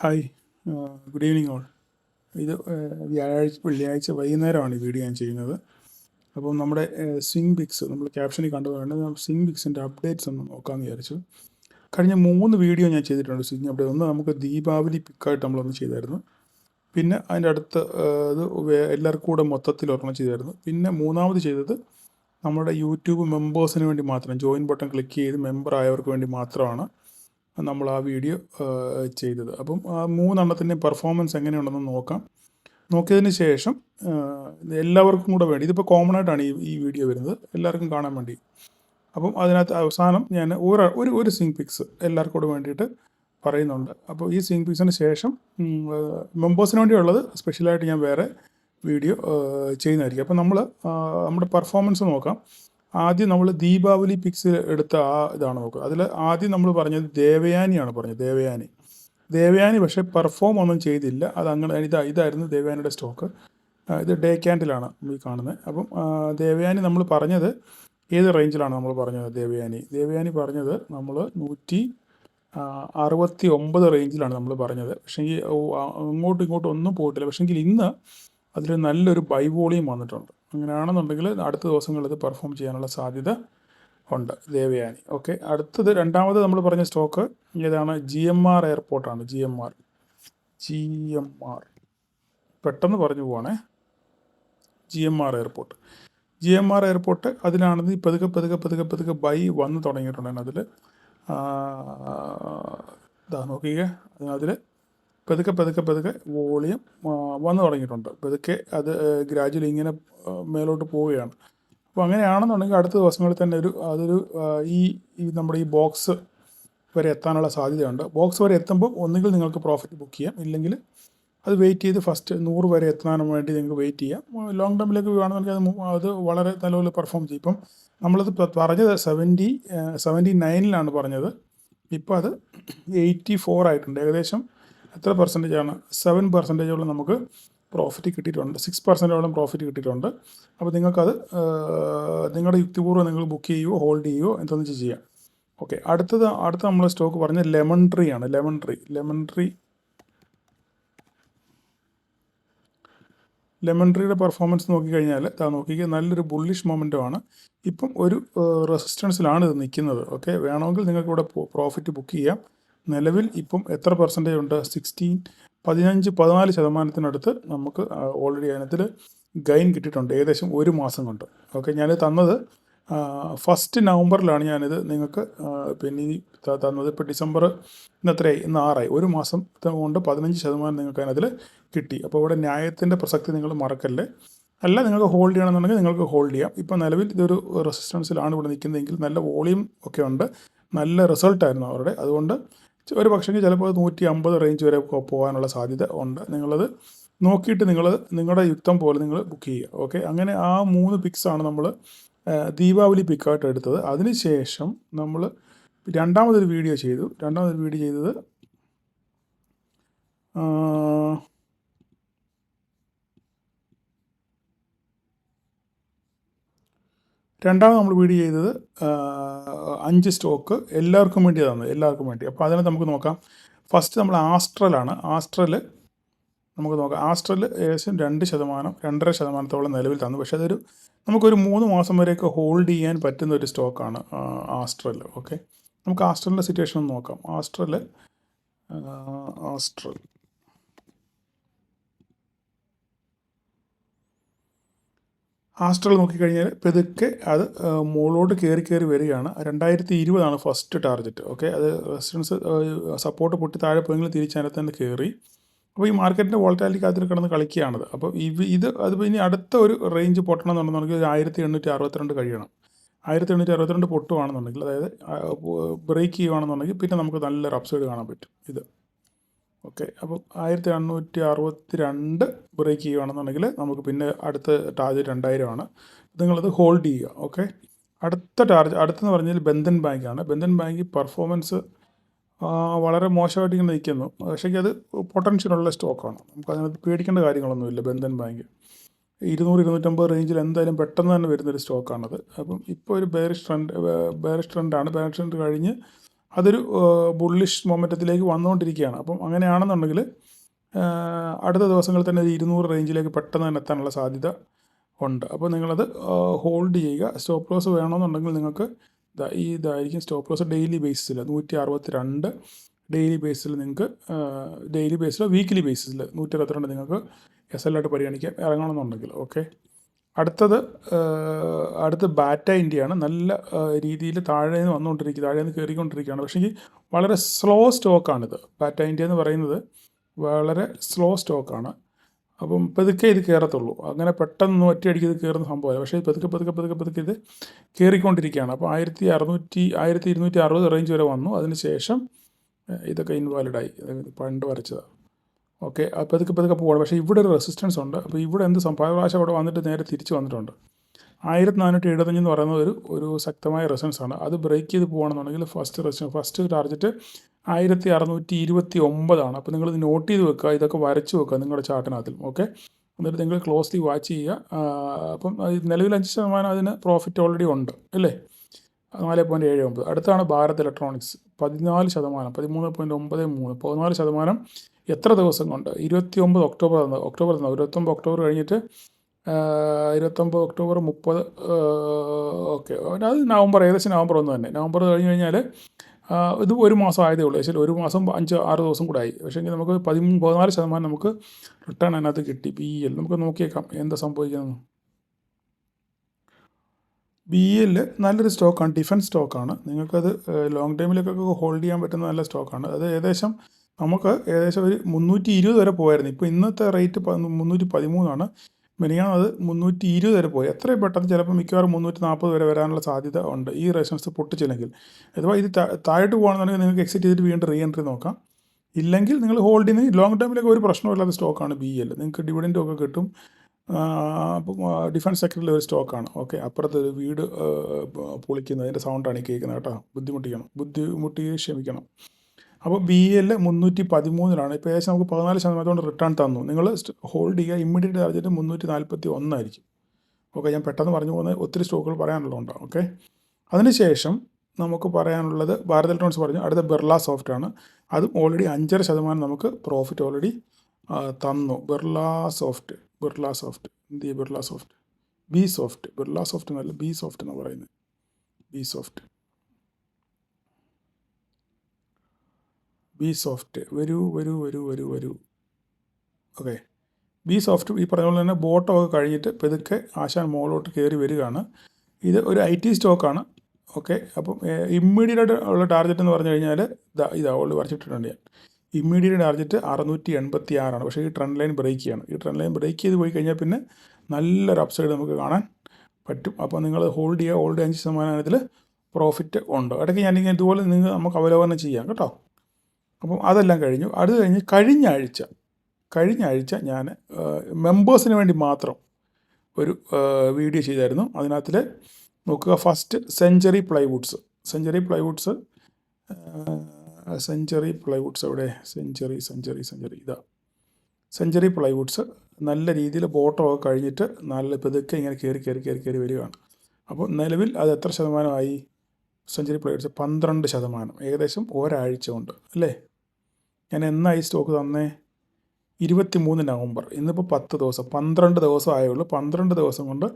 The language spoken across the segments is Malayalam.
Hi, good evening all. ഇത് വെള്ളിയാഴ്ച വൈകുന്നേരമാണ് ഈ വീഡിയോ ഞാൻ ചെയ്യുന്നത്. അപ്പം നമ്മുടെ സ്വിംഗ് പിക്സ് നമ്മൾ ക്യാപ്ഷനിൽ കണ്ടതുകൊണ്ട് സ്വിംഗ് പിക്സിൻ്റെ അപ്ഡേറ്റ്സ് ഒന്ന് നോക്കാമെന്ന് വിചാരിച്ചു. കഴിഞ്ഞ 3 വീഡിയോ ഞാൻ ചെയ്തിട്ടുണ്ട് സ്വിംഗ് അപ്ഡേറ്റ്. ഒന്ന് നമുക്ക് ദീപാവലി പിക്കായിട്ട് നമ്മളൊന്ന് ചെയ്തായിരുന്നു. പിന്നെ അതിൻ്റെ അടുത്ത് ഇത് എല്ലാവർക്കും കൂടെ മൊത്തത്തിൽ ഒരെണ്ണം ചെയ്തായിരുന്നു. പിന്നെ മൂന്നാമത് ചെയ്തത് നമ്മുടെ യൂട്യൂബ് മെമ്പേഴ്സിന് വേണ്ടി മാത്രം, ജോയിൻ ബട്ടൺ ക്ലിക്ക് ചെയ്ത് മെമ്പർ ആയവർക്ക് വേണ്ടി മാത്രമാണ് നമ്മൾ ആ വീഡിയോ ചെയ്തത്. അപ്പം ആ 3 പെർഫോമൻസ് എങ്ങനെയുണ്ടെന്ന് നോക്കാം. നോക്കിയതിന് ശേഷം എല്ലാവർക്കും കൂടെ വേണ്ടി, ഇതിപ്പോൾ കോമൺ ആയിട്ടാണ് ഈ വീഡിയോ വരുന്നത്, എല്ലാവർക്കും കാണാൻ വേണ്ടി. അപ്പം അതിനകത്ത് അവസാനം ഞാൻ ഒരു സ്വിംഗ് പിക്സ് എല്ലാവർക്കും കൂടെ വേണ്ടിയിട്ട് പറയുന്നുണ്ട്. അപ്പോൾ ഈ സ്വിംഗ് പിക്സിന് ശേഷം മെമ്പേഴ്സിന് വേണ്ടിയുള്ളത് സ്പെഷ്യലായിട്ട് ഞാൻ വേറെ വീഡിയോ ചെയ്യുന്നതായിരിക്കും. അപ്പം നമ്മുടെ പെർഫോമൻസ് നോക്കാം. ആദ്യം നമ്മൾ ദീപാവലി പിക്സ് എടുത്ത ആ ഇതാണ് നോക്കുക. അതിൽ ആദ്യം നമ്മൾ പറഞ്ഞത് ദേവയാനിയാണ് പറഞ്ഞത്. ദേവയാനി പക്ഷേ പെർഫോം ഒന്നും ചെയ്തില്ല. അതങ്ങനെ ഇതായിരുന്നു ദേവയാനിയുടെ സ്റ്റോക്ക്. ഇത് ഡേ ക്യാൻഡിലാണ് നമ്മൾ കാണുന്നത്. അപ്പം ദേവയാനി നമ്മൾ പറഞ്ഞത് ഏത് റേഞ്ചിലാണ് നമ്മൾ പറഞ്ഞത്? ദേവയാനി പറഞ്ഞത് നമ്മൾ 169 റേഞ്ചിലാണ് നമ്മൾ പറഞ്ഞത്. പക്ഷേങ്കിൽ അങ്ങോട്ടും ഒന്നും പോയിട്ടില്ല. പക്ഷേങ്കിൽ ഇന്ന് അതിൽ നല്ലൊരു ബൈ വോളിയം വന്നിട്ടുണ്ട്. അങ്ങനെയാണെന്നുണ്ടെങ്കിൽ അടുത്ത ദിവസങ്ങളിൽ ഇത് പെർഫോം ചെയ്യാനുള്ള സാധ്യത ഉണ്ട് ദേവയാനി. ഓക്കെ, അടുത്തത് രണ്ടാമത് നമ്മൾ പറഞ്ഞ സ്റ്റോക്ക് ഏതാണ്? GMR എയർപോർട്ടാണ്. GMR പെട്ടെന്ന് പറഞ്ഞു പോവാണേ. GMR എയർപോർട്ട് അതിലാണെങ്കിൽ പതുക്കെ ബൈ വന്ന് തുടങ്ങിയിട്ടുണ്ട്. അതിൽ നോക്കിയേ, അതിൽ പതുക്കെ വോളിയം വന്നു തുടങ്ങിയിട്ടുണ്ട്. പതുക്കെ അത് ഗ്രാജുവലി ഇങ്ങനെ മേലോട്ട് പോവുകയാണ്. അപ്പോൾ അങ്ങനെയാണെന്നുണ്ടെങ്കിൽ അടുത്ത ദിവസങ്ങളിൽ തന്നെ ഈ നമ്മുടെ ഈ ബോക്സ് വരെ എത്താനുള്ള സാധ്യതയുണ്ട്. ബോക്സ് വരെ എത്തുമ്പോൾ ഒന്നുകിൽ നിങ്ങൾക്ക് പ്രോഫിറ്റ് ബുക്ക് ചെയ്യാം, ഇല്ലെങ്കിൽ അത് വെയിറ്റ് ചെയ്ത് ഫസ്റ്റ് 100 വരെ എത്താനും വേണ്ടി നിങ്ങൾക്ക് വെയിറ്റ് ചെയ്യാം. ലോങ് ടേമിലേക്ക് പോകുകയാണെന്നുണ്ടെങ്കിൽ അത് വളരെ നല്ലപോലെ പെർഫോം ചെയ്യും. ഇപ്പം നമ്മളത് പറഞ്ഞത് 79-ലാണ് പറഞ്ഞത്. ഇപ്പോൾ അത് 84 ആയിട്ടുണ്ട്. ഏകദേശം എത്ര പെർസെൻറ്റേജാണ്? 7% നമുക്ക് പ്രോഫിറ്റ് കിട്ടിയിട്ടുണ്ട്. 6% പ്രോഫിറ്റ് കിട്ടിയിട്ടുണ്ട്. അപ്പോൾ നിങ്ങൾക്കത് നിങ്ങളുടെ യുക്തിപൂർവ്വം നിങ്ങൾ ബുക്ക് ചെയ്യുകയോ ഹോൾഡ് ചെയ്യുകയോ എന്തെന്ന് ചെയ്യാം. ഓക്കെ, അടുത്ത നമ്മൾ സ്റ്റോക്ക് പറഞ്ഞത് ലെമൺ ട്രീയാണ്. ലെമൺ ട്രീയുടെ പെർഫോമൻസ് നോക്കിക്കഴിഞ്ഞാൽ നോക്കിക്കുക, നല്ലൊരു ബുള്ളിഷ് മൊമെൻറ്റമാണ്. ഇപ്പം ഒരു റെസിസ്റ്റൻസിലാണ് ഇത് നിൽക്കുന്നത്. ഓക്കെ, വേണമെങ്കിൽ നിങ്ങൾക്ക് ഇവിടെ പ്രോഫിറ്റ് ബുക്ക് ചെയ്യാം. നിലവിൽ ഇപ്പം എത്ര പെർസെൻറ്റേജ് ഉണ്ട്? 14% നമുക്ക് ഓൾറെഡി അതിനകത്തിൽ ഗെയിൻ കിട്ടിയിട്ടുണ്ട്, ഏകദേശം ഒരു മാസം കൊണ്ട്. ഓക്കെ, ഞാനിത് തന്നത് 1 നവംബറിലാണ് ഞാനിത് നിങ്ങൾക്ക് പിന്നെ ഈ തന്നത്. ഇപ്പോൾ ഡിസംബർ ഇന്ന് 6 ഒരു മാസം കൊണ്ട് 15% നിങ്ങൾക്ക് അതിനതിൽ കിട്ടി. അപ്പോൾ ഇവിടെ ന്യായത്തിൻ്റെ പ്രസക്തി നിങ്ങൾ മറക്കല്ലേ. അല്ല, നിങ്ങൾക്ക് ഹോൾഡ് ചെയ്യണമെന്നുണ്ടെങ്കിൽ നിങ്ങൾക്ക് ഹോൾഡ് ചെയ്യാം. ഇപ്പോൾ നിലവിൽ ഇതൊരു റെസിസ്റ്റൻസിലാണ് ഇവിടെ നിൽക്കുന്നതെങ്കിൽ നല്ല വോളിയം ഒക്കെ ഉണ്ട്, നല്ല റിസൾട്ടായിരുന്നു അവരുടെ. അതുകൊണ്ട് ഒരു പക്ഷേ ചിലപ്പോൾ 150 റേഞ്ച് വരെ പോകാനുള്ള സാധ്യത ഉണ്ട്. നിങ്ങളത് നോക്കിയിട്ട് നിങ്ങളുടെ യുക്തം പോലെ നിങ്ങൾ ബുക്ക് ചെയ്യുക. ഓക്കെ, അങ്ങനെ ആ 3 പിക്സാണ് നമ്മൾ ദീപാവലി പിക്കായിട്ട് എടുത്തത്. അതിനുശേഷം നമ്മൾ രണ്ടാമതൊരു വീഡിയോ ചെയ്തത് നമ്മൾ വീഡിയോ ചെയ്തത് 5 സ്റ്റോക്ക് എല്ലാവർക്കും വേണ്ടി. അപ്പോൾ അതിനകത്ത് നമുക്ക് നോക്കാം. ഫസ്റ്റ് നമ്മൾ ആസ്ട്രലാണ്. നമുക്ക് നോക്കാം. ആസ്ട്രൽ ഏകദേശം 2%-2.5% നിലവിൽ തന്നു. പക്ഷേ നമുക്കൊരു 3 മാസം വരെയൊക്കെ ഹോൾഡ് ചെയ്യാൻ പറ്റുന്ന ഒരു സ്റ്റോക്കാണ് ആസ്ട്രൽ. ഓക്കെ, നമുക്ക് ആസ്ട്രലിൻ്റെ സിറ്റുവേഷൻ ഒന്ന് നോക്കാം. ആസ്ട്രൽ നോക്കിക്കഴിഞ്ഞാൽ പതുക്കെ അത് മുകളിലോട്ട് കയറി വരികയാണ്. 2020 ഫസ്റ്റ് ടാർഗറ്റ്. ഓക്കെ, അത് റെസിസ്റ്റൻസ് സപ്പോർട്ട് പൊട്ടി താഴെ പോയെങ്കിലും തിരിച്ചതിനകത്ത് തന്നെ കയറി. അപ്പോൾ ഈ മാർക്കറ്റിൻ്റെ വോളറ്റാലിറ്റിക്ക് അതിൽ കിടന്ന് കളിക്കുകയാണത്. അപ്പോൾ അതിപ്പോൾ ഇനി അടുത്ത ഒരു റേഞ്ച് പൊട്ടണമെന്നുണ്ടെങ്കിൽ 1862 കഴിയണം. 1862 പൊട്ടുകയാണെന്നുണ്ടെങ്കിൽ, അതായത് ബ്രേക്ക് ചെയ്യുകയാണെന്നുണ്ടെങ്കിൽ പിന്നെ നമുക്ക് നല്ലൊരു അപ്സൈഡ് കാണാൻ പറ്റും. ഓക്കെ, അപ്പം 1862 ബ്രേക്ക് ചെയ്യുകയാണെന്നുണ്ടെങ്കിൽ നമുക്ക് പിന്നെ അടുത്ത ടാർഗറ്റ് 2000 നിങ്ങളത് ഹോൾഡ് ചെയ്യുക. ഓക്കെ, അടുത്തെന്ന് പറഞ്ഞാൽ ബന്ധൻ ബാങ്കാണ്. ബന്ധൻ ബാങ്ക് പെർഫോമൻസ് വളരെ മോശമായിട്ട് ഇങ്ങനെ നിൽക്കുന്നു. പക്ഷേ അത് പൊട്ടൻഷ്യലുള്ള സ്റ്റോക്കാണ്. നമുക്ക് അതിനകത്ത് പേടിക്കേണ്ട കാര്യങ്ങളൊന്നുമില്ല. ബന്ധൻ ബാങ്ക് 200-250 റേഞ്ചിൽ എന്തായാലും പെട്ടെന്ന് തന്നെ വരുന്നൊരു സ്റ്റോക്കാണത്. അപ്പം ഇപ്പോൾ ഒരു ബെയറിഷ് ട്രെൻഡാണ്. ബെയറിഷ് ട്രെൻഡ് കഴിഞ്ഞ് അതൊരു ബുള്ളിഷ് മൊമെൻറ്റത്തിലേക്ക് വന്നുകൊണ്ടിരിക്കുകയാണ്. അപ്പം അങ്ങനെയാണെന്നുണ്ടെങ്കിൽ അടുത്ത ദിവസങ്ങളിൽ തന്നെ ഒരു 200 റേഞ്ചിലേക്ക് പെട്ടെന്ന് തന്നെ എത്താനുള്ള സാധ്യത ഉണ്ട്. അപ്പോൾ നിങ്ങളത് ഹോൾഡ് ചെയ്യുക. സ്റ്റോപ്പ് ലോസ് വേണമെന്നുണ്ടെങ്കിൽ നിങ്ങൾക്ക് ഇതായിരിക്കും സ്റ്റോപ്പ് ലോസ് ഡെയിലി ബേസിസിൽ 162 ഡെയിലി ബേസിൽ നിങ്ങൾക്ക് ഡെയിലി ബേസിലോ വീക്കിലി ബേസിസിൽ 122 നിങ്ങൾക്ക് SL ആയിട്ട് പരിഗണിക്കാം ഇറങ്ങണമെന്നുണ്ടെങ്കിൽ. ഓക്കെ, അടുത്ത് ബാറ്റ ഇന്ത്യയാണ്. നല്ല രീതിയിൽ താഴെ നിന്ന് വന്നുകൊണ്ടിരിക്കുക, താഴെ നിന്ന് കയറിക്കൊണ്ടിരിക്കുകയാണ്. പക്ഷേ വളരെ സ്ലോ സ്റ്റോക്കാണിത്. ബാറ്റ ഇന്ത്യ എന്ന് പറയുന്നത് വളരെ സ്ലോ സ്റ്റോക്കാണ്. അപ്പം പതുക്കെ ഇത് കയറത്തുള്ളൂ. അങ്ങനെ പെട്ടെന്ന് ഒറ്റയടിക്ക് ഇത് കയറുന്ന സംഭവമല്ല. പക്ഷേ പതുക്കെ ഇത് കയറിക്കൊണ്ടിരിക്കുകയാണ്. അപ്പോൾ 1260 റേഞ്ച് വരെ വന്നു. അതിന് ശേഷം ഇതൊക്കെ ഇൻവാലിഡായി, പണ്ട് വരച്ചതാണ്. ഓക്കെ, പതുക്കെ പോകണം. പക്ഷേ ഇവിടെ ഒരു റെസിസ്റ്റൻസ് ഉണ്ട്. അപ്പോൾ ഇവിടെ പ്രാവശ്യം അവിടെ വന്നിട്ട് നേരെ തിരിച്ച് വന്നിട്ടുണ്ട്. 1475 എന്ന് പറയുന്നത് ഒരു ശക്തമായ റെസിസ്റ്റൻസ് ആണ്. അത് ബ്രേക്ക് ചെയ്ത് പോകുകയാണെന്നുണ്ടെങ്കിൽ ഫസ്റ്റ് ടാർഗറ്റ് 1629 അപ്പോൾ നിങ്ങളിത് നോട്ട് ചെയ്ത് വെക്കുക, ഇതൊക്കെ വരച്ച് വെക്കുക നിങ്ങളുടെ ചാർട്ടിനകത്തിൽ. ഓക്കെ, എന്നിട്ട് നിങ്ങൾ ക്ലോസ്ലി വാച്ച് ചെയ്യുക. അപ്പം നിലവിൽ 5% അതിന് പ്രോഫിറ്റ് ഓൾറെഡി ഉണ്ട് അല്ലേ, 4.79. അടുത്താണ് ഭാരത് ഇലക്ട്രോണിക്സ് 14%, 13.93, 14%. എത്ര ദിവസം കൊണ്ട്? 29 ഒക്ടോബർ 29 ഒക്ടോബർ കഴിഞ്ഞിട്ട് 29 ഒക്ടോബർ 30, ഓക്കെ, അത് ഏകദേശം നവംബർ 1 തന്നെ. നവംബർ കഴിഞ്ഞ് കഴിഞ്ഞാൽ ഇത് ഒരു മാസം ആയതേ ഉള്ളൂ. പക്ഷേ ഒരു മാസം 5-6 ദിവസം കൂടെ ആയി. പക്ഷേ നമുക്ക് 14% നമുക്ക് റിട്ടേൺ അതിനകത്ത് കിട്ടി. BEL നമുക്ക് നോക്കിയേക്കാം എന്താ സംഭവിക്കുന്നത്. BEL നല്ലൊരു സ്റ്റോക്കാണ്, ഡിഫൻസ് സ്റ്റോക്കാണ്. നിങ്ങൾക്കത് ലോങ് ടൈമിലേക്കൊക്കെ ഹോൾഡ് ചെയ്യാൻ പറ്റുന്ന നല്ല സ്റ്റോക്കാണ്. അത് നമുക്ക് ഏകദേശം ഒരു 320 വരെ പോയായിരുന്നു. ഇപ്പോൾ ഇന്നത്തെ റേറ്റ് 313. മിനിയാന്ന് അത് 320 വരെ പോയി. എത്രയും പെട്ടെന്ന് ചിലപ്പോൾ മിക്കവാറും 340 വരെ വരാനുള്ള സാധ്യത ഉണ്ട് ഈ റെസിസ്റ്റൻസ് പൊട്ടിച്ചില്ലെങ്കിൽ. അഥവാ ഇത് താഴോട്ട് പോകുകയാണെന്നുണ്ടെങ്കിൽ നിങ്ങൾക്ക് എക്സിറ്റ് ചെയ്തിട്ട് വീണ്ടും റീ എൻട്രി നോക്കാം. ഇല്ലെങ്കിൽ നിങ്ങൾ ഹോൾഡ് ചെയ്യുന്ന ലോങ് ടൈമിലേക്ക് ഒരു പ്രശ്നമില്ലാത്ത സ്റ്റോക്കാണ് BEL. നിങ്ങൾക്ക് ഡിവിഡൻറ്റും ഒക്കെ കിട്ടും. ഡിഫൻസ് സെക്ടറിലെ ഒരു സ്റ്റോക്കാണ്. ഓക്കെ, അപ്പുറത്ത് ഒരു വീട് പൊളിക്കുന്നതിൻ്റെ സൗണ്ടാണ് ഈ കേൾക്കുന്നത് കേട്ടോ. ബുദ്ധിമുട്ടി ക്ഷമിക്കണം. അപ്പോൾ BEL 313 ഇപ്പോൾ ഏകദേശം നമുക്ക് 14% റിട്ടേൺ തന്നു. നിങ്ങൾ ഹോൾഡ് ചെയ്യുക. ഇമ്മീഡിയറ്റ് ടാർഗറ്റ് 341 ആയിരിക്കും. ഓക്കെ, ഞാൻ പെട്ടെന്ന് പറഞ്ഞു പോകുന്നത് ഒത്തിരി സ്റ്റോക്കുകൾ പറയാനുള്ളതുകൊണ്ടാണ്. ഓക്കെ, അതിനുശേഷം നമുക്ക് പറയാനുള്ളത് ഭാരത് ഇലക്ട്രോണിക്സ് പറഞ്ഞു. അടുത്ത ബിർള സോഫ്റ്റ് ആണ്. അതും ഓൾറെഡി 5.5% നമുക്ക് പ്രോഫിറ്റ് ഓൾറെഡി തന്നു. ബിർള സോഫ്റ്റ് എന്ത് ചെയ്യുക? ബിർള സോഫ്റ്റ് എന്നല്ല, ബി സോഫ്റ്റ് എന്ന് പറയുന്നത്. ബി സോഫ്റ്റ് വരൂ. ഓക്കെ, ബി സോഫ്റ്റ് ഈ പറഞ്ഞ പോലെ തന്നെ ബോട്ടമൊക്കെ കഴിഞ്ഞിട്ട് പതുക്കെ ആശാൻ മുകളിലോട്ട് കയറി വരികയാണ്. ഇത് ഒരു IT സ്റ്റോക്കാണ്. ഓക്കെ, അപ്പം ഇമ്മീഡിയറ്റ് ഉള്ള ടാർഗറ്റ് എന്ന് പറഞ്ഞു കഴിഞ്ഞാൽ ഇതാ ഓൾറെഡി വരച്ചിട്ടുണ്ട് ഞാൻ. Immediate target 686. പക്ഷേ ഈ ട്രെൻഡ് ലൈൻ ബ്രേക്ക് ചെയ്യണം. ഈ ട്രെൻഡ് ലൈൻ ബ്രേക്ക് ചെയ്ത് പോയി കഴിഞ്ഞാൽ പിന്നെ നല്ലൊരു അപ്സൈഡ് നമുക്ക് കാണാൻ പറ്റും. അപ്പോൾ നിങ്ങൾ ഹോൾഡ് ചെയ്യുക. ഓൾറെഡി 5% പ്രോഫിറ്റ് ഉണ്ട്. ഇടയ്ക്ക് ഇതുപോലെ നമുക്ക് അവലോകനം ചെയ്യാം കേട്ടോ. അപ്പം അതെല്ലാം കഴിഞ്ഞു. അത് കഴിഞ്ഞ് കഴിഞ്ഞ ആഴ്ച ഞാൻ മെമ്പേഴ്സിന് വേണ്ടി മാത്രം ഒരു വീഡിയോ ചെയ്തായിരുന്നു. അതിനകത്തിൽ നോക്കുക, ഫസ്റ്റ് സെഞ്ച്വറി പ്ലൈവുഡ്സ് എവിടെ? സെഞ്ച്വറി പ്ലൈവുഡ്സ് നല്ല രീതിയിൽ ബോട്ടമൊക്കെ കഴിഞ്ഞിട്ട് നല്ല പതുക്കെ ഇങ്ങനെ കയറി വരികയാണ്. അപ്പോൾ നിലവിൽ അത് എത്ര ശതമാനമായി? സെഞ്ച്വറി പ്ലൈവുഡ്സ് 12%, ഏകദേശം ഒരാഴ്ച കൊണ്ട് അല്ലേ. ഞാൻ എന്നായി സ്റ്റോക്ക് തന്നേ? 23 നവംബർ. ഇന്നിപ്പോൾ 10 ദിവസം, 12 ദിവസം ആയുള്ളൂ. 12 ദിവസം കൊണ്ട്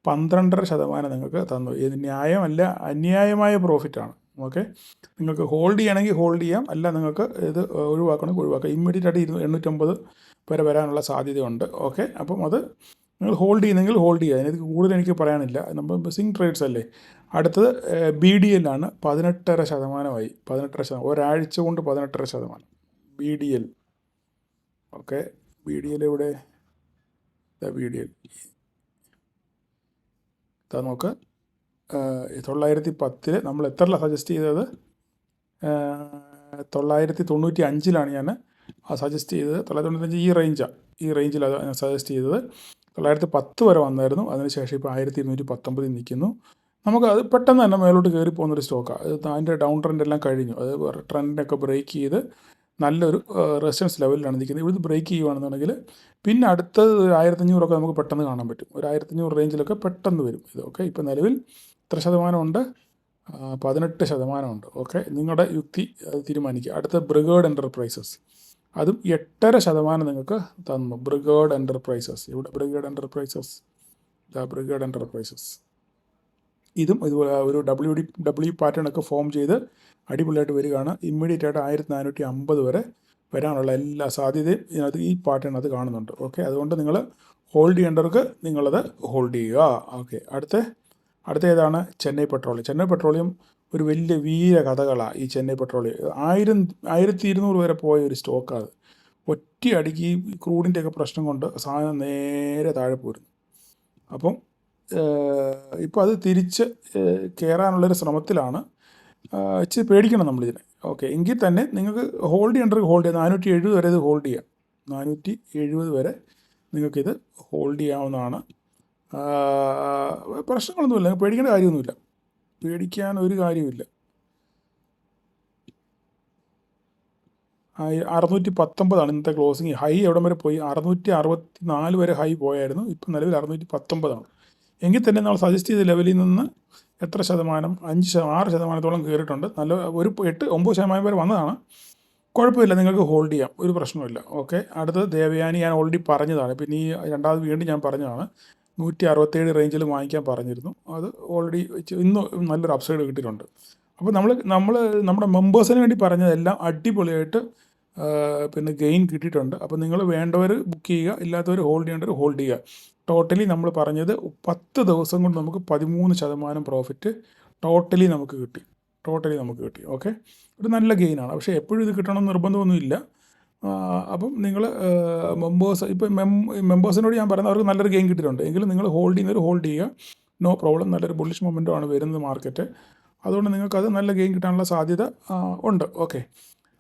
12.5% നിങ്ങൾക്ക് തന്നു. ഇത് ന്യായമല്ല, അന്യായമായ പ്രോഫിറ്റാണ്. ഓക്കെ, നിങ്ങൾക്ക് ഹോൾഡ് ചെയ്യണമെങ്കിൽ ഹോൾഡ് ചെയ്യാം, അല്ല നിങ്ങൾക്ക് ഇത് ഒഴിവാക്കണമെങ്കിൽ ഒഴിവാക്കാം. ഇമ്മീഡിയറ്റ് ആയിട്ട് 850 വരെ വരാനുള്ള സാധ്യതയുണ്ട്. ഓക്കെ, അപ്പം അത് നിങ്ങൾ ഹോൾഡ് ചെയ്യുന്നെങ്കിൽ ഹോൾഡ് ചെയ്യുക. അതിനകത്ത് കൂടുതൽ എനിക്ക് പറയാനില്ല. നമ്മൾ സിംഗ് ട്രേഡ്സ് അല്ലേ. അടുത്തത് BDL ആണ്. 18.5%. 18%, ഒരാഴ്ച കൊണ്ട് 18%. BDL. ഓക്കെ, BDL എവിടെ? BDL നോക്ക്. 910 നമ്മൾ എത്രയാണ് സജസ്റ്റ് ചെയ്തത്? 995 ഞാൻ സജസ്റ്റ് ചെയ്തത്. 995 ഈ റേഞ്ചിലാണ് ഞാൻ സജസ്റ്റ് ചെയ്തത്. 910 വരെ വന്നായിരുന്നു. അതിനുശേഷം ഇപ്പോൾ 1219 നിൽക്കുന്നു. നമുക്കത് പെട്ടെന്ന് തന്നെ മേലോട്ട് കയറി പോകുന്നൊരു സ്റ്റോക്കാണ്. അത് അതിൻ്റെ ഡൗൺ ട്രെൻഡ് എല്ലാം കഴിഞ്ഞു. അത് ട്രെൻഡിനൊക്കെ ബ്രേക്ക് ചെയ്ത് നല്ലൊരു റെസിസ്റ്റൻസ് ലെവലിലാണ് നിൽക്കുന്നത്. ഇവിടുന്ന് ബ്രേക്ക് ചെയ്യുകയാണെന്നുണ്ടെങ്കിൽ പിന്നെ അടുത്തത് 1500 നമുക്ക് പെട്ടെന്ന് കാണാൻ പറ്റും. ഒരു 1500 റേഞ്ചിലൊക്കെ പെട്ടെന്ന് വരും ഇത്. ഓക്കെ, ഇപ്പോൾ നിലവിൽ എത്ര ശതമാനമുണ്ട്? 18% ഓക്കെ. നിങ്ങളുടെ യുക്തി തീരുമാനിക്കുക. അടുത്ത ബ്രിഗേഡ് എൻ്റർപ്രൈസസ്, അതും 8.5% നിങ്ങൾക്ക് തന്നു. ബ്രിഗേഡ് എൻ്റർപ്രൈസസ്, ഇവിടെ ബ്രിഗേഡ് എൻ്റർപ്രൈസസ് ഇതും ഇതുപോലെ ഒരു ഡബ്ല്യു പാറ്റേണൊക്കെ ഫോം ചെയ്ത് അടിപൊളിയായിട്ട് വരികയാണ്. ഇമ്മീഡിയറ്റ് ആയിട്ട് 1450 വരെ വരാനുള്ള എല്ലാ സാധ്യതയും ഇതിനകത്ത് ഈ പാറ്റേണിനകത്ത് കാണുന്നുണ്ട്. ഓക്കെ, അതുകൊണ്ട് നിങ്ങൾ ഹോൾഡ് ചെയ്യേണ്ടവർക്ക് നിങ്ങളത് ഹോൾഡ് ചെയ്യുക. ഓക്കെ, അടുത്ത ഏതാണ്? ചെന്നൈ പെട്രോളിയം ഒരു വലിയ വീര കഥകളാണ്. ഈ ചെന്നൈ പെട്രോളിയം 1200 വരെ പോയ ഒരു സ്റ്റോക്കാണ്. ഒറ്റയടിക്ക് ഈ ക്രൂഡിൻ്റെയൊക്കെ പ്രശ്നം കൊണ്ട് സാധനം നേരെ താഴെ പോരുന്നു. അപ്പം ഇപ്പോൾ അത് തിരിച്ച് കയറാനുള്ളൊരു ശ്രമത്തിലാണ്. ഇച്ചിരി പേടിക്കണം നമ്മളിതിനെ. ഓക്കെ, എങ്കിൽ തന്നെ നിങ്ങൾക്ക് ഹോൾഡ് ചെയ്യേണ്ടവർക്ക് ഹോൾഡ് ചെയ്യാം. 470 വരെ ഇത് ഹോൾഡ് ചെയ്യാം. 470 വരെ നിങ്ങൾക്കിത് ഹോൾഡ് ചെയ്യാവുന്നതാണ്. പ്രശ്നങ്ങളൊന്നുമില്ല, പേടിക്കേണ്ട കാര്യമൊന്നുമില്ല. പേടിക്കാൻ ഒരു കാര്യമില്ല. 619 ഇന്നത്തെ ക്ലോസിങ്. ഹൈ എവിടം വരെ പോയി? 664 വരെ ഹൈ പോയായിരുന്നു. ഇപ്പം നിലവിൽ 619. എങ്കിൽ തന്നെ നമ്മൾ സജസ്റ്റ് ചെയ്ത ലെവലിൽ നിന്ന് എത്ര ശതമാനം? 6% കയറിയിട്ടുണ്ട്. നല്ല ഒരു 8-9% വരെ വന്നതാണ്. കുഴപ്പമില്ല, നിങ്ങൾക്ക് ഹോൾഡ് ചെയ്യാം, ഒരു പ്രശ്നമില്ല. ഓക്കെ, അടുത്തത് ദേവയാനി. ഞാൻ ഓൾറെഡി പറഞ്ഞതാണ്, പിന്നെ ഈ രണ്ടാമത് വീണ്ടും ഞാൻ പറഞ്ഞതാണ്. 167 റേഞ്ചിൽ വാങ്ങിക്കാൻ പറഞ്ഞിരുന്നു. അത് ഓൾറെഡി ഇന്ന് നല്ലൊരു അപ്സൈഡ് കിട്ടിയിട്ടുണ്ട്. അപ്പോൾ നമ്മുടെ മെമ്പേഴ്സിന് വേണ്ടി പറഞ്ഞതെല്ലാം അടിപൊളിയായിട്ട് പിന്നെ ഗെയിൻ കിട്ടിയിട്ടുണ്ട്. അപ്പോൾ നിങ്ങൾ വേണ്ടവർ ബുക്ക് ചെയ്യുക, ഇല്ലാത്തവർ ഹോൾഡ് ചെയ്യേണ്ടവർ ഹോൾഡ് ചെയ്യുക. ടോട്ടലി നമ്മൾ പറഞ്ഞത് 10 ദിവസം കൊണ്ട് നമുക്ക് 13% പ്രോഫിറ്റ് ടോട്ടലി നമുക്ക് കിട്ടി. ഓക്കെ, ഒരു നല്ല ഗെയിനാണ്. പക്ഷേ എപ്പോഴും ഇത് കിട്ടണമെന്ന് നിർബന്ധമൊന്നുമില്ല. അപ്പം നിങ്ങൾ മെമ്പേഴ്സിനോട് ഞാൻ പറയുന്നത് അവർക്ക് നല്ലൊരു ഗെയിൻ കിട്ടിയിട്ടുണ്ട്. എങ്കിലും നിങ്ങൾ ഹോൾഡ് ചെയ്യുന്നവർ ഹോൾഡ് ചെയ്യുക, നോ പ്രോബ്ലം. നല്ലൊരു ബുള്ളിഷ് മൊമെൻറ്റമാണ് വരുന്നത് മാർക്കറ്റ്. അതുകൊണ്ട് നിങ്ങൾക്കത് നല്ല ഗെയിൻ കിട്ടാനുള്ള സാധ്യത ഉണ്ട്. ഓക്കെ,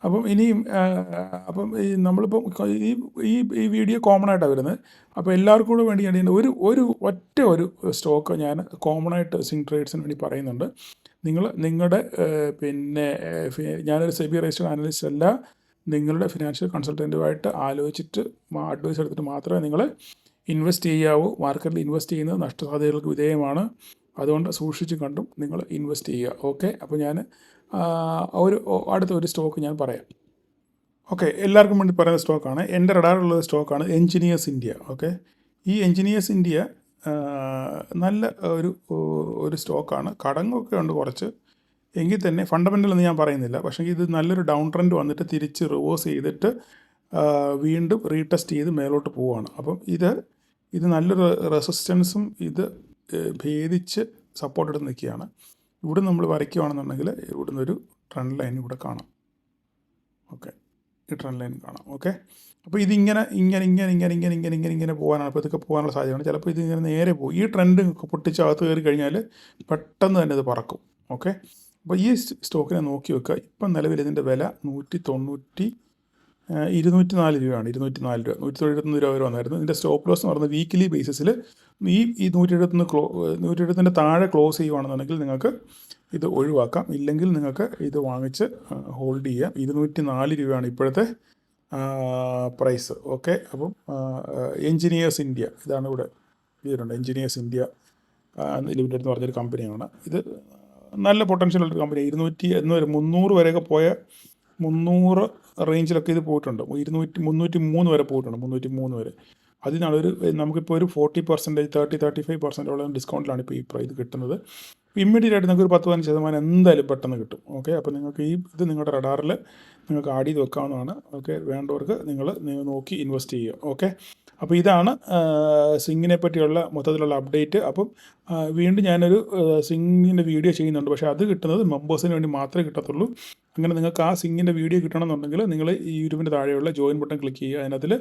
അപ്പം ഇനിയും ഈ നമ്മളിപ്പം ഈ വീഡിയോ കോമൺ ആയിട്ടാണ് വരുന്നത്. അപ്പോൾ എല്ലാവർക്കും കൂടെ വേണ്ടി ഞാൻ ഒരു സ്റ്റോക്ക് ഞാൻ കോമൺ ആയിട്ട് സ്വിംഗ് ട്രേഡ്സിന് വേണ്ടി പറയുന്നുണ്ട്. നിങ്ങളുടെ പിന്നെ ഞാനൊരു സെബി രജിസ്റ്റേർഡ് അനലിസ്റ്റ് അല്ല. നിങ്ങളുടെ ഫിനാൻഷ്യൽ കൺസൾട്ടൻറ്റുമായിട്ട് ആലോചിച്ചിട്ട് അഡ്വൈസ് എടുത്തിട്ട് മാത്രമേ നിങ്ങൾ ഇൻവെസ്റ്റ് ചെയ്യാവൂ. മാർക്കറ്റിൽ ഇൻവെസ്റ്റ് ചെയ്യുന്നത് നഷ്ടസാധ്യതകൾക്ക് വിധേയമാണ്. അതുകൊണ്ട് സൂക്ഷിച്ച് കണ്ടും നിങ്ങൾ ഇൻവെസ്റ്റ് ചെയ്യുക. ഓക്കെ, അപ്പോൾ ഞാൻ അടുത്തൊരു സ്റ്റോക്ക് ഞാൻ പറയാം. ഓക്കെ, എല്ലാവർക്കും വേണ്ടി പറയുന്ന സ്റ്റോക്കാണ്. എൻ്റെ റഡാറിലുള്ള സ്റ്റോക്കാണ് എൻജിനീയേഴ്സ് ഇന്ത്യ. ഓക്കെ, ഈ എൻജിനീയേഴ്സ് ഇന്ത്യ നല്ല ഒരു സ്റ്റോക്കാണ്. കടങ്ങളൊക്കെ ഉണ്ട് കുറച്ച്, എങ്കിൽ തന്നെ ഫണ്ടമെൻ്റൽ എന്ന് ഞാൻ പറയുന്നില്ല. പക്ഷേ ഇത് നല്ലൊരു ഡൗൺ ട്രെൻഡ് വന്നിട്ട് തിരിച്ച് റിവേഴ്സ് ചെയ്തിട്ട് വീണ്ടും റീടെസ്റ്റ് ചെയ്ത് മേലോട്ട് പോവുകയാണ്. അപ്പം ഇത് നല്ലൊരു റെസിസ്റ്റൻസും ഇത് ഭേദിച്ച് സപ്പോർട്ട് എടുത്ത് നിൽക്കുകയാണ്. ഇവിടെ നമ്മൾ വരയ്ക്കുകയാണെന്നുണ്ടെങ്കിൽ ഇവിടെ നിന്നൊരു ട്രെൻഡ് ലൈൻ ഇവിടെ കാണാം. ഓക്കെ, ഈ ട്രെൻഡ് ലൈൻ കാണാം. ഓക്കെ, അപ്പോൾ ഇതിങ്ങനെ പോകാനാണ്. അപ്പോൾ ഇതൊക്കെ പോകാനുള്ള സാധ്യതയാണ്. ചിലപ്പോൾ ഇതിങ്ങനെ നേരെ പോകും. ഈ ട്രെൻഡ് പൊട്ടിച്ച് അകത്ത് കയറി കഴിഞ്ഞാൽ പെട്ടെന്ന് തന്നെ ഇത് പറക്കും. ഓക്കെ, അപ്പോൾ ഈ സ്റ്റോക്കിനെ നോക്കി വെക്കുക. ഇപ്പം നിലവിൽ ഇതിൻ്റെ വില 204 രൂപയാണ്. 204 രൂപ, 171 രൂപ വരെ വന്നായിരുന്നു. ഇതിൻ്റെ സ്റ്റോപ്പ് ലോസ് എന്ന് പറയുന്നത് വീക്കിലി ബേസിസിൽ ഈ 170 താഴെ ക്ലോസ് ചെയ്യുകയാണെന്നുണ്ടെങ്കിൽ നിങ്ങൾക്ക് ഇത് ഒഴിവാക്കാം. ഇല്ലെങ്കിൽ നിങ്ങൾക്ക് ഇത് വാങ്ങിച്ച് ഹോൾഡ് ചെയ്യാം. 204 രൂപയാണ് ഇപ്പോഴത്തെ പ്രൈസ്. ഓക്കെ, അപ്പം എൻജിനീയേഴ്സ് ഇന്ത്യ ഇതാണ് ഇവിടെ ഇതിലുണ്ട്. എൻജിനീയേഴ്സ് ഇന്ത്യ ലിമിറ്റഡ് എന്ന് പറഞ്ഞൊരു കമ്പനിയാണ്. ഇത് നല്ല പൊട്ടൻഷ്യലുള്ളൊരു കമ്പനി. 300 വരെയൊക്കെ പോയ 300 റേഞ്ചിലൊക്കെ ഇത് പോയിട്ടുണ്ട്. 303 വരെ പോയിട്ടുണ്ട്. 303 വരെ. അതിനാണ് നമുക്കിപ്പോൾ ഒരു 40%, 35% ഡിസ്കൗണ്ടിലാണ് ഇപ്പോൾ ഇത് കിട്ടുന്നത്. ഇമ്മീഡിയറ്റ് ആയിട്ട് നിങ്ങൾക്ക് ഒരു 10-15% എന്തായാലും പെട്ടെന്ന് കിട്ടും. ഓക്കെ, അപ്പോൾ നിങ്ങൾക്ക് ഇത് നിങ്ങളുടെ റഡാറിൽ നിങ്ങൾക്ക് ആഡ് ചെയ്ത് വെക്കാവുന്നതാണ്. ഓക്കെ, വേണ്ടവർക്ക് നിങ്ങൾ നോക്കി ഇൻവെസ്റ്റ് ചെയ്യുക. ഓക്കെ, അപ്പോൾ ഇതാണ് സ്വിങ്ങിനെ പറ്റിയുള്ള മൊത്തത്തിലുള്ള അപ്ഡേറ്റ്. അപ്പം വീണ്ടും ഞാനൊരു സ്വിങ്ങിൻ്റെ വീഡിയോ ചെയ്യുന്നുണ്ട്. പക്ഷേ അത് കിട്ടുന്നത് മെമ്പേഴ്സിന് വേണ്ടി മാത്രമേ കിട്ടത്തുള്ളൂ. അങ്ങനെ നിങ്ങൾക്ക് ആ സ്വിങ്ങിൻ്റെ വീഡിയോ കിട്ടണമെന്നുണ്ടെങ്കിൽ നിങ്ങൾ ഈ യൂട്യൂബിൻ്റെ താഴെയുള്ള ജോയിൻ ബട്ടൺ ക്ലിക്ക് ചെയ്യുക. അതിനകത്തിൽ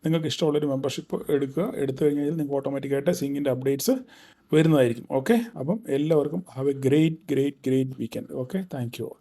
നിങ്ങൾക്ക് ഇഷ്ടമുള്ളൊരു മെമ്പർഷിപ്പ് എടുത്തു കഴിഞ്ഞാൽ നിങ്ങൾക്ക് ഓട്ടോമാറ്റിക്കായിട്ട് സ്വിങ്ങിൻ്റെ അപ്ഡേറ്റ്സ് വരുന്നതായിരിക്കും. ഓക്കെ, അപ്പം എല്ലാവർക്കും have A great weekend. Okay, thank you all.